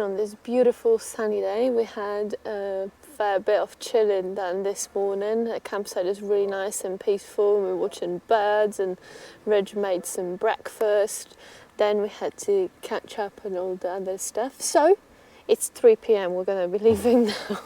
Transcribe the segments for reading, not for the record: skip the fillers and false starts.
on this beautiful sunny day. We had a fair bit of chilling done this morning. The campsite is really nice and peaceful. We were watching birds and Rich made some breakfast. Then we had to catch up and all the other stuff. So it's 3 p.m. We're going to be leaving now.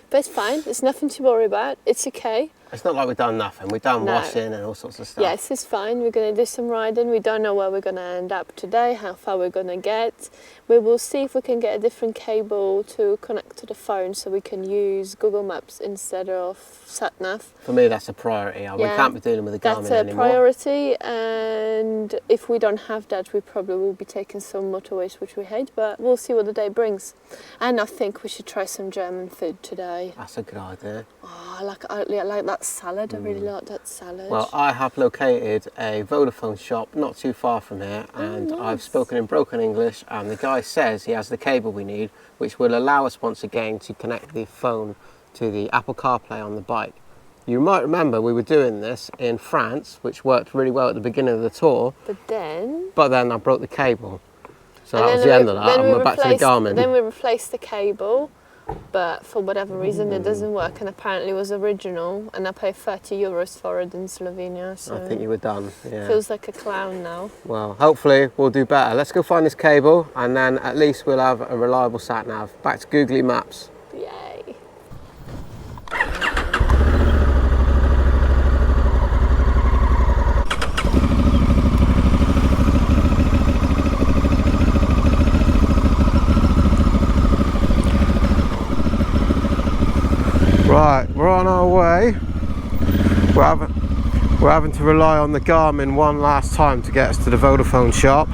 But it's fine. There's nothing to worry about. It's okay. It's not like we've done nothing. We've done washing and all sorts of stuff. Yes, it's fine. We're going to do some riding. We don't know where we're going to end up today, how far we're going to get. We will see if we can get a different cable to connect to the phone so we can use Google Maps instead of Satnav. For me, that's a priority. We can't be dealing with the Garmin anymore. That's a priority, and if we don't have that, we probably will be taking some motorways, which we hate, but we'll see what the day brings. And I think we should try some German food today. That's a good idea. Oh, I like that salad. I really like that salad. Well, I have located a Vodafone shop not too far from here, and nice. I've spoken in broken English, and the guy says he has the cable we need, which will allow us once again to connect the phone to the Apple CarPlay on the bike. You might remember we were doing this in France, which worked really well at the beginning of the tour. But then I broke the cable. So that was the end of that, and we're back to the Garmin. Then we replaced the cable, but for whatever reason it doesn't work, and apparently it was original, and I paid 30 euros for it in Slovenia. So I think you were done, yeah. Feels like a clown now. Well, hopefully we'll do better. Let's go find this cable, and then at least we'll have a reliable sat-nav. Back to Googly Maps. Yay. Right, we're on our way. We're having to rely on the Garmin one last time to get us to the Vodafone shop.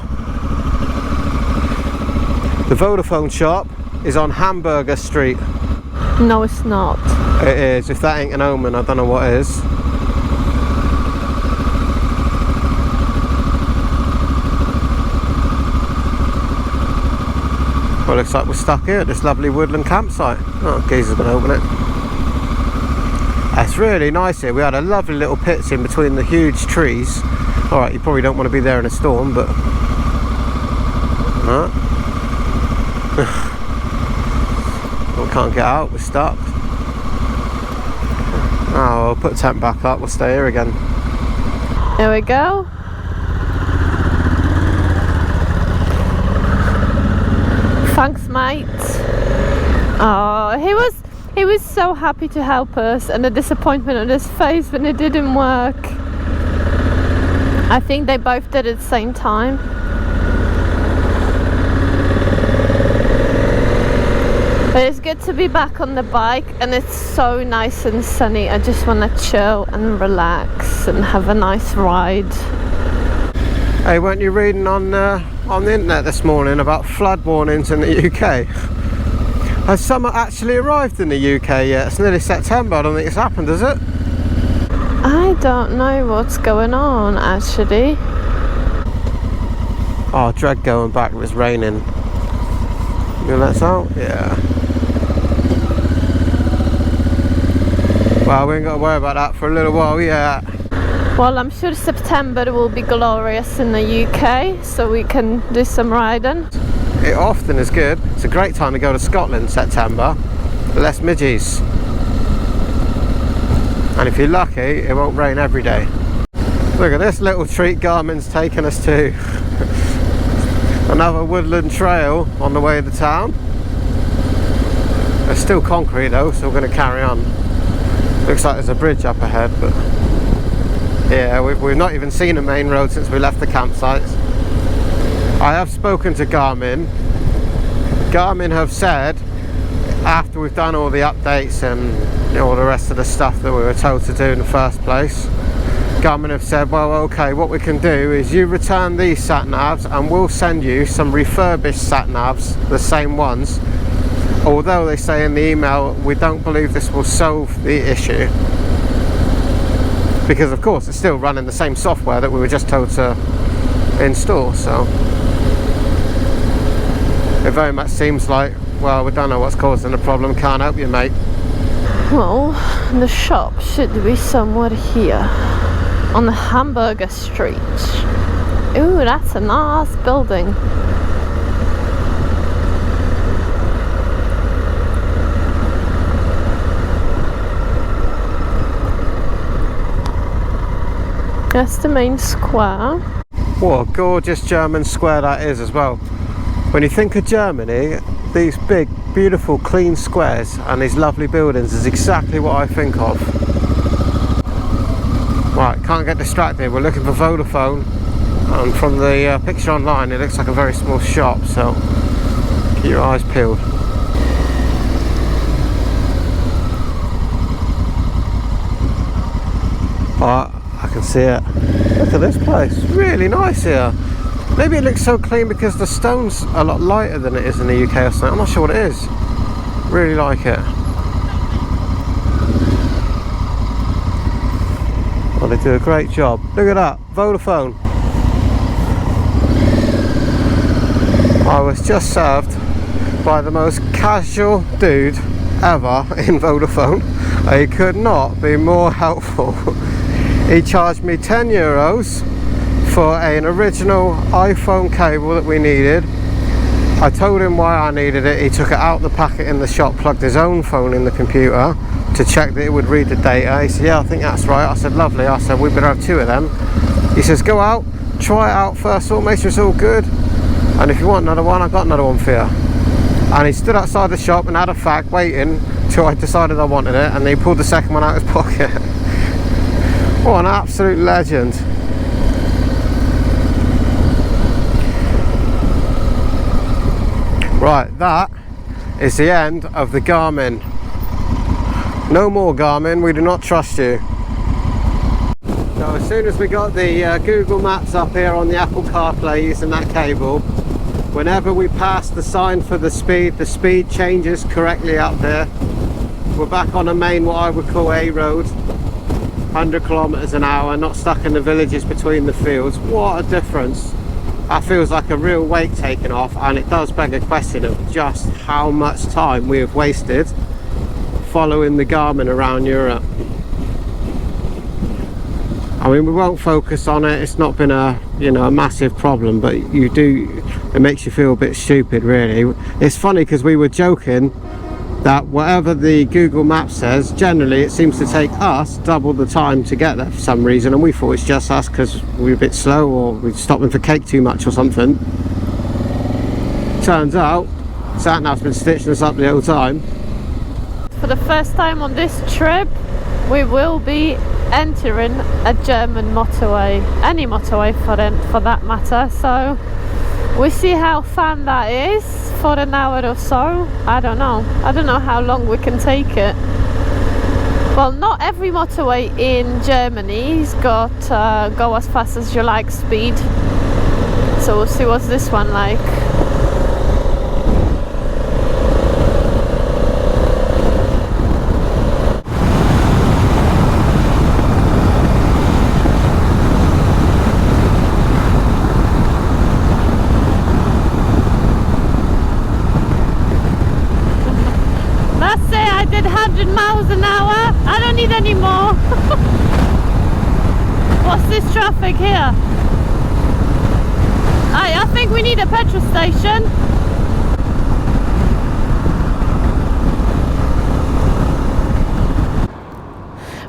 The Vodafone shop is on Hamburger Street. No, it's not. It is. If that ain't an omen, I don't know what is. Well, looks like we're stuck here at this lovely woodland campsite. Oh, geezer's gonna open it. It's really nice here. We had a lovely little pits in between the huge trees. Alright, you probably don't want to be there in a storm, but... We can't get out, we're stuck. Oh, I'll put the tent back up, we'll stay here again. There we go. Thanks, mate. Oh, he was so happy to help us, and the disappointment on his face when it didn't work. I think they both did at the same time. But it's good to be back on the bike, and it's so nice and sunny. I just want to chill and relax and have a nice ride. Hey, weren't you reading on the internet this morning about flood warnings in the UK? Has summer actually arrived in the UK yet? It's nearly September. I don't think it's happened, has it? I don't know what's going on, actually. Oh, dread going back. It was raining. You let out? Yeah. Well, we ain't got to worry about that for a little while yet. Well, I'm sure September will be glorious in the UK, so we can do some riding. It often is good. It's a great time to go to Scotland, September. Less midges. And if you're lucky, it won't rain every day. Look at this little treat Garmin's taken us to. Another woodland trail on the way to town. There's still concrete though, so we're going to carry on. Looks like there's a bridge up ahead, but yeah, we've not even seen a main road since we left the campsite. I have spoken to Garmin. Garmin have said, after we've done all the updates and all the rest of the stuff that we were told to do in the first place, Garmin have said, well, okay, what we can do is you return these sat-navs and we'll send you some refurbished sat-navs, the same ones, although they say in the email, we don't believe this will solve the issue. Because of course it's still running the same software that we were just told to install, so it very much seems like, well, we don't know what's causing the problem, can't help you, mate. Well, the shop should be somewhere here on the Hamburger Street. Ooh, that's a nice building. That's the main square. What a gorgeous German square that is as well. When you think of Germany, these big, beautiful, clean squares and these lovely buildings is exactly what I think of. Right, can't get distracted. We're looking for Vodafone, and from the picture online, it looks like a very small shop, so keep your eyes peeled. Alright, I can see it. Look at this place, really nice here. Maybe it looks so clean because the stone's a lot lighter than it is in the UK or something. I'm not sure what it is. Really like it. Well, they do a great job. Look at that, Vodafone. I was just served by the most casual dude ever in Vodafone. He could not be more helpful. He charged me €10 for an original iPhone cable that we needed. I told him why I needed it. He took it out the packet in the shop, plugged his own phone in the computer to check that it would read the data. He said, yeah, I think that's right. I said, lovely. I said, we better have 2 of them. He says, go out, try it out first of all, make sure it's all good, and if you want another one, I've got another one for you. And he stood outside the shop and had a fact waiting till I decided I wanted it, and he pulled the second one out of his pocket. What an absolute legend. Right, that is the end of the Garmin. No more Garmin, we do not trust you. So as soon as we got the Google Maps up here on the Apple CarPlay using that cable, whenever we pass the sign for the speed changes correctly up there. We're back on a main, what I would call A road, 100 kilometers an hour, not stuck in the villages between the fields. What a difference. That feels like a real weight taken off, and it does beg a question of just how much time we have wasted following the Garmin around Europe. I mean, we won't focus on it. It's not been a a massive problem, but it makes you feel a bit stupid, really. It's funny because we were joking that whatever the Google Maps says, generally it seems to take us double the time to get there for some reason, and we thought it's just us because we're a bit slow or we're stopping for cake too much or something. Turns out Satnav's been stitching us up the whole time. For the first time on this trip, we will be entering a German motorway, any motorway for that matter, so we see how fun that is for an hour or so. I don't know how long we can take it. Well, not every motorway in Germany's got go as fast as you like speed, so we'll see what's this one like. Any more? What's this traffic here? I think we need a petrol station.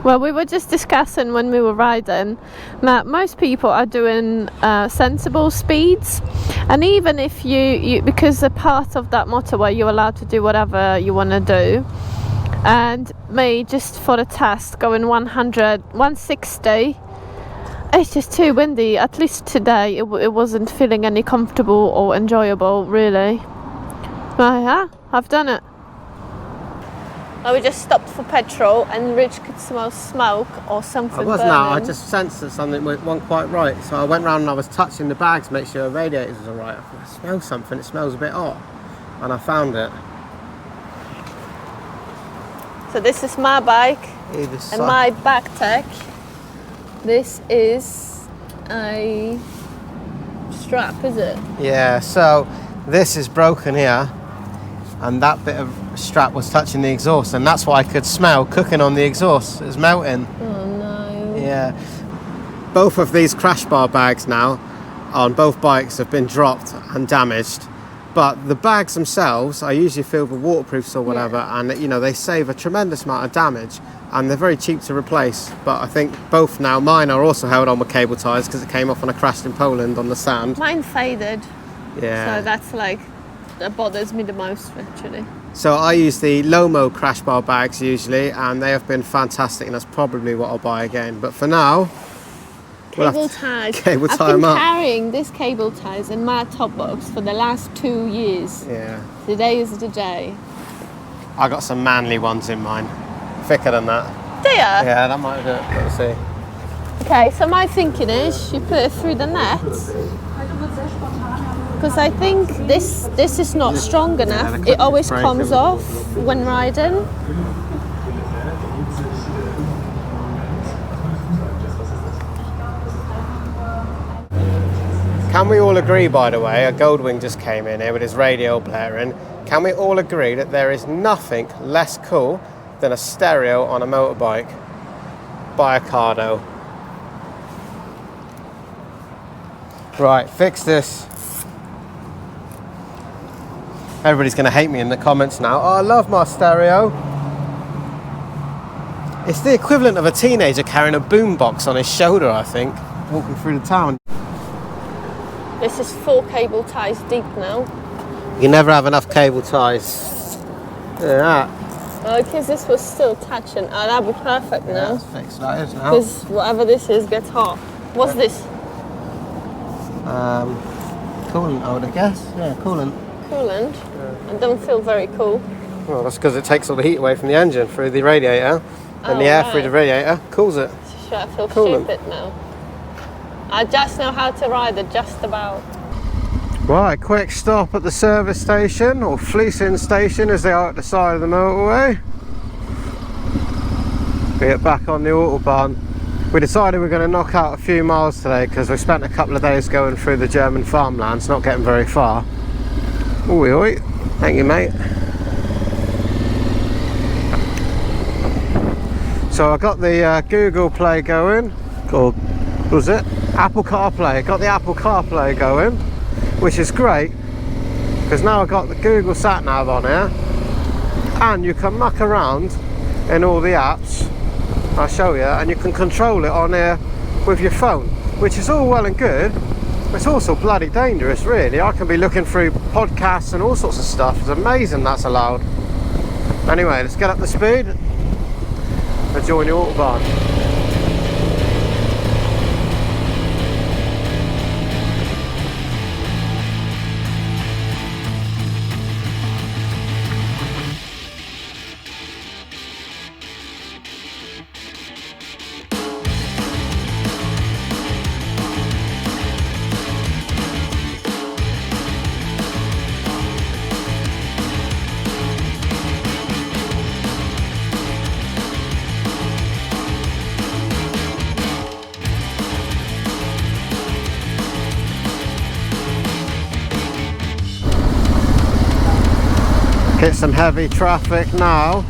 Well, we were just discussing when we were riding that most people are doing sensible speeds, and even if you because a part of that motorway you're allowed to do whatever you want to do. And me, just for the test, going 100, 160, it's just too windy. At least today it wasn't feeling any comfortable or enjoyable, really. But yeah, I've done it. We just stopped for petrol and Rich could smell smoke or something. I wasn't out, I just sensed that something wasn't quite right. So I went round and I was touching the bags to make sure the radiators was alright. I thought, I smell something, it smells a bit hot. And I found it. So this is my bike and my backpack. This is a strap, is it? Yeah, so this is broken here, and that bit of strap was touching the exhaust, and that's why I could smell cooking on the exhaust. It was melting. Oh no. Yeah. Both of these crash bar bags now on both bikes have been dropped and damaged. But the bags themselves are usually filled with waterproofs or whatever, and they save a tremendous amount of damage. and they're very cheap to replace. But I think both now, mine are also held on with cable ties because it came off when I crashed in Poland on the sand. Mine faded. Yeah. So that's like, that bothers me the most actually. So I use the Lomo crash bar bags usually, and they have been fantastic, and that's probably what I'll buy again. But for now, Cable ties. Cable tie I've been them up. carrying this cable ties in my top box for the last 2 years. Yeah. Today is the day. I got some manly ones in mine. Thicker than that. Do you? Yeah, that might do it. Let's see. Okay, so my thinking is you put it through the net. Because I think this is not strong enough. It always comes off when riding. Can we all agree, by the way, a Goldwing just came in here with his radio blaring. Can we all agree that there is nothing less cool than a stereo on a motorbike by a Cardo? Right, fix this. Everybody's going to hate me in the comments now. Oh, I love my stereo. It's the equivalent of a teenager carrying a boombox on his shoulder, I think, walking through the town. This is 4 cable ties deep now. You never have enough cable ties. Yeah. Oh, because this was still touching. Oh, that'd be perfect now. That's fixed, that is now. Because whatever this is gets hot. What's this? Coolant, I would guess. Yeah, coolant. Coolant. Yeah. I don't feel very cool. Well, that's because it takes all the heat away from the engine through the radiator, and the air through the radiator cools it. Sure, I feel Coolant. stupid now. I just know how to ride it, just about. Right, quick stop at the service station, or fleecing station as they are at the side of the motorway. We get back on the Autobahn. We decided we're going to knock out a few miles today because we spent a couple of days going through the German farmlands, not getting very far. Oi, oi. Thank you, mate. So I got the Google Play going, or was it? Apple CarPlay. Got the Apple CarPlay going, which is great because now I've got the Google Satnav on here, and you can muck around in all the apps. I'll show you, and you can control it on here with your phone, which is all well and good. It's also bloody dangerous, really. I can be looking through podcasts and all sorts of stuff. It's amazing that's allowed. Anyway, let's get up to speed and join the Autobahn. Hit some heavy traffic now,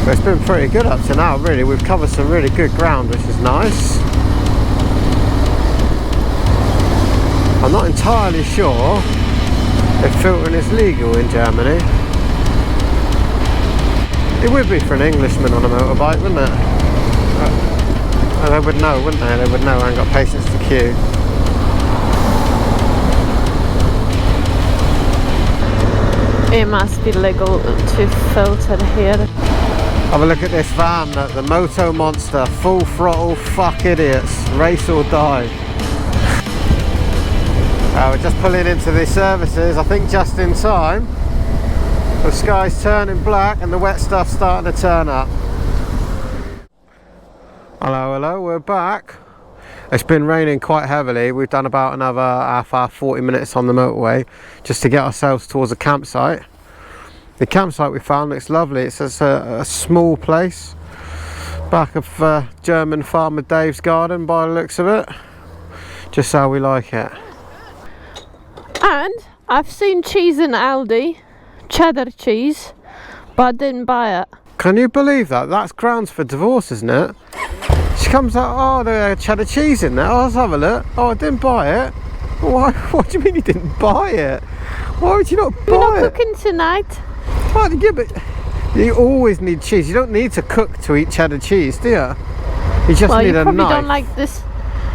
but it's been pretty good up to now, really. We've covered some really good ground, which is nice. I'm not entirely sure if filtering is legal in Germany. It would be for an Englishman on a motorbike, wouldn't it? And they would know, wouldn't they? They would know I ain't got patience to queue. It must be legal to filter here. Have a look at this van, the Moto Monster, full throttle, fuck idiots, race or die. We're just pulling into the services, I think just in time. The sky's turning black and the wet stuff's starting to turn up. Hello, hello, we're back. It's been raining quite heavily. We've done about another half hour, 40 minutes on the motorway just to get ourselves towards a campsite. The campsite we found looks lovely. It's a small place, back of German farmer Dave's garden by the looks of it. Just how we like it. And I've seen cheese in Aldi, cheddar cheese, but I didn't buy it. Can you believe that? That's grounds for divorce, isn't it? She comes out, oh, there's cheddar cheese in there. Oh, let's have a look. Oh, I didn't buy it. Why? What do you mean you didn't buy it? Why would you not buy it? We're not cooking tonight. Oh, yeah, but You always need cheese. You don't need to cook to eat cheddar cheese, do you? You just Well, need you a probably knife. don't like this.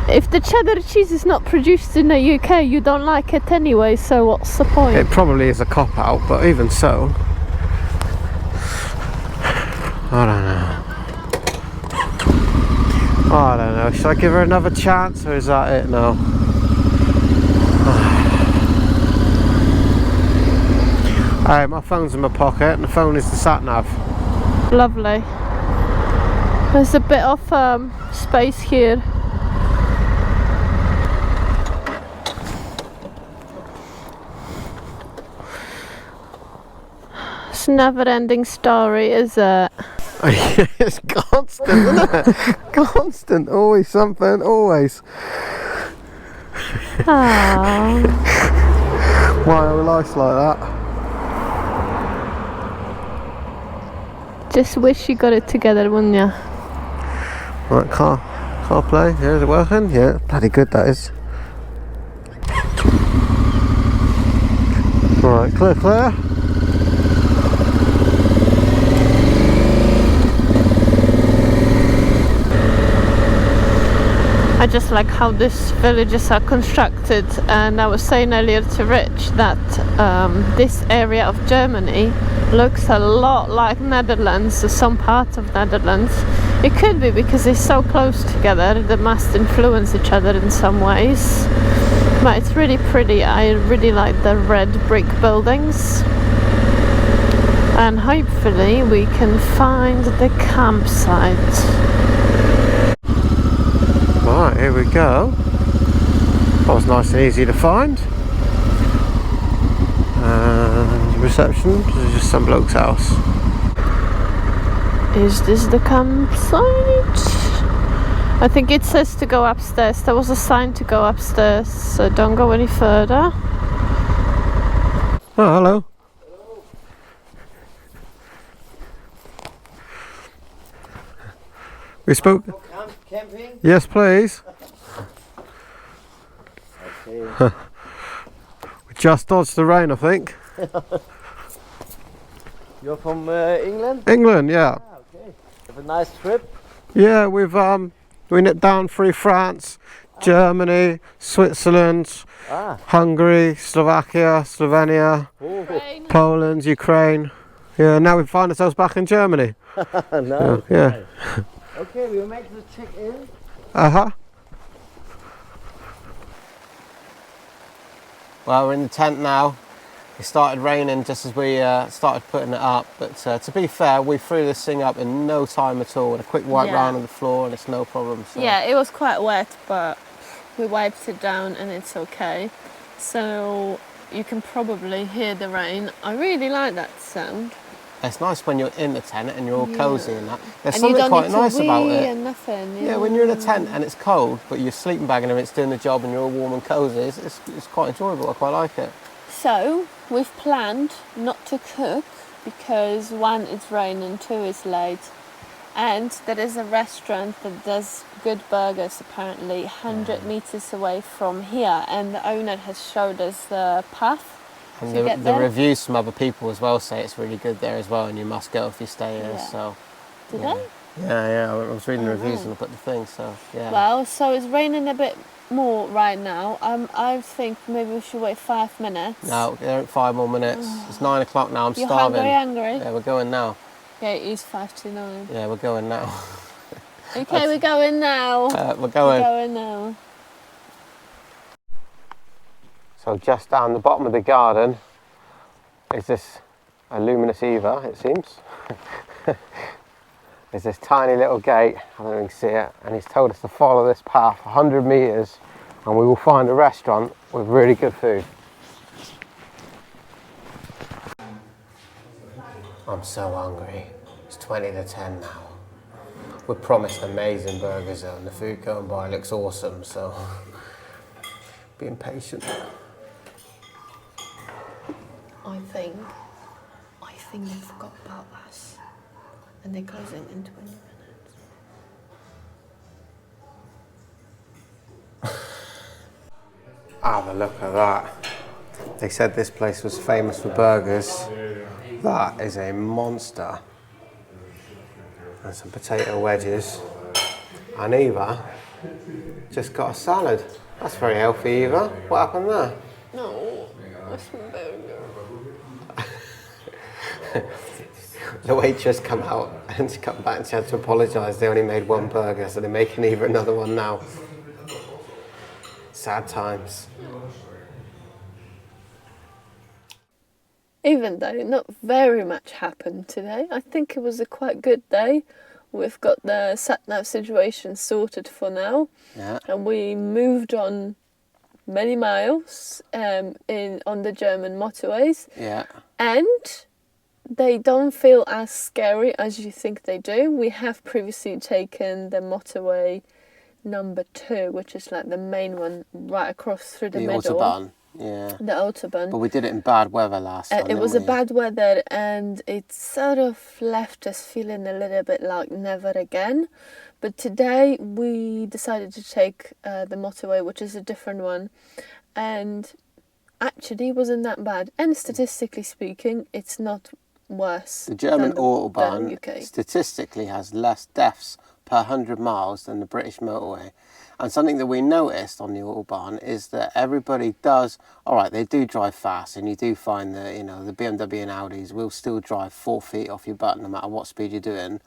If the cheddar cheese is not produced in the UK, you don't like it anyway, so what's the point? It probably is a cop-out, but even so. I don't know. I don't know. Should I give her another chance, or is that it now? Alright, my phone's in my pocket, and the phone is the Satnav. Lovely. There's a bit of space here. It's a never-ending story, is it? It's constant, isn't it? Constant, always something, always. Aww. Why are life like that? Just wish you got it together, wouldn't you? Right, car play. Yeah, is it working? Yeah, bloody good that is. Right, clear. I just like how these villages are constructed, and I was saying earlier to Rich that this area of Germany looks a lot like Netherlands, or some part of Netherlands. It could be because they're so close together, they must influence each other in some ways. But it's really pretty. I really like the red brick buildings. And hopefully we can find the campsite. Right, here we go. That was nice and easy to find. And reception, this is just some bloke's house. Is this the campsite? I think it says to go upstairs. There was a sign to go upstairs, so don't go any further. Oh, hello. We spoke. Camping? Yes, please. Okay. We just dodged the rain, I think. You're from England? England, yeah. Ah, okay. Have a nice trip? Yeah, we nipped down through France, Germany, Switzerland, Hungary, Slovakia, Slovenia, Poland, Ukraine. Yeah, now we find ourselves back in Germany. No. Yeah. Okay, we'll make the check-in. Well, we're in the tent now. It started raining just as we started putting it up, but to be fair, we threw this thing up in no time at all, with a quick wipe round on the floor, and it's no problem. So. Yeah, it was quite wet, but we wiped it down and it's okay. So you can probably hear the rain. I really like that sound. It's nice when you're in the tent and you're all cosy and that. There's And something you don't quite need to nice about wee it. and nothing. Yeah, when you're in a tent and it's cold, but your sleeping bag and everything's doing the job and you're all warm and cosy, it's quite enjoyable. I quite like it. So we've planned not to cook because 1, it's raining, 2, it's late, and there is a restaurant that does good burgers apparently 100 meters away from here, and the owner has showed us the path. And the reviews from other people as well say it's really good there as well, and you must go if you stay here. Yeah. So. Did yeah. they? Yeah. I was reading the reviews and I put the thing. So yeah. Well, so it's raining a bit more right now. I think maybe we should wait 5 minutes. No, there ain't 5 more minutes. It's 9 o'clock now. I'm You're starving. hungry? Yeah, we're going now. Yeah, it is 5 to 9. Yeah, we're going now. Okay, we're going now. We're going. We're going now. So just down the bottom of the garden is this a luminous Eva, it seems. There's this tiny little gate, I don't know if you can see it, and he's told us to follow this path 100 metres and we will find a restaurant with really good food. I'm so hungry. It's 20 to 10 now. We're promised amazing burgers though, and the food going by looks awesome, so being patient. I think they forgot about us, and they're closing in 20 minutes. Have a look at that. They said this place was famous for burgers. That is a monster. And some potato wedges. And Eva just got a salad. That's very healthy, Eva. What happened there? No, that's my burger. The waitress come out and she come back and she had to apologise. They only made one burger, so they're making Eva another one now. Sad times. Even though not very much happened today, I think it was a quite good day. We've got the Satnav situation sorted for now, Yeah. and we moved on many miles on the German motorways, Yeah. and they don't feel as scary as you think they do. We have previously taken the motorway number 2, which is like the main one right across through the middle. Autobahn. Yeah. The Autobahn. But we did it in bad weather last time. It was a bad weather, and it sort of left us feeling a little bit like never again. But today we decided to take the motorway, which is a different one, and actually it wasn't that bad. And statistically speaking, it's not worse. The German than Autobahn the UK. statistically has less deaths per 100 miles than the British motorway. And something that we noticed on the Autobahn is that everybody does, all right, they do drive fast, and you do find that, you know, the BMW and Audis will still drive 4 feet off your butt no matter what speed you're doing.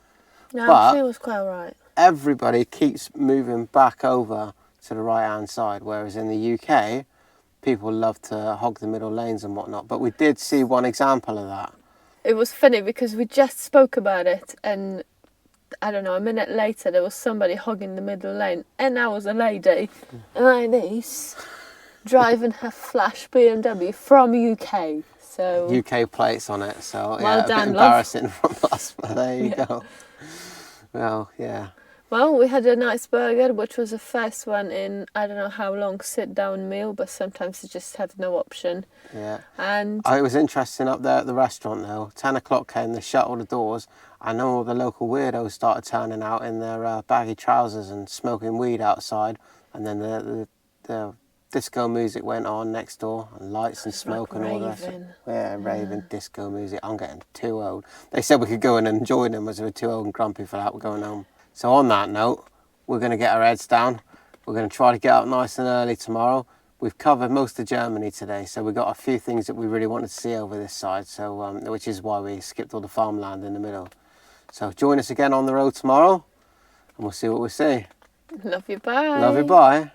No, but I think it was quite alright. Everybody keeps moving back over to the right-hand side, whereas in the UK, people love to hog the middle lanes and whatnot. But we did see one example of that. It was funny because we just spoke about it, and I don't know, a minute later there was somebody hogging the middle lane, and I was a lady like this driving her flash BMW from UK. So UK plates on it, so well yeah, a done, bit love. embarrassing from us, but there you Yeah. go. Well, yeah. Well, we had a nice burger, which was the first one in I don't know how long sit-down meal, but sometimes you just have no option. Yeah. And It was interesting up there at the restaurant though. 10 o'clock came, they shut all the doors, and all the local weirdos started turning out in their baggy trousers and smoking weed outside. And then the disco music went on next door, and lights and smoke and all that. raving. Yeah, raving disco music. I'm getting too old. They said we could go in and enjoy them, as we were too old and grumpy for that. We're going home. So on that note, we're going to get our heads down. We're going to try to get up nice and early tomorrow. We've covered most of Germany today, so we've got a few things that we really wanted to see over this side, so which is why we skipped all the farmland in the middle. So join us again on the road tomorrow, and we'll see what we see. love you, bye. Love you, bye.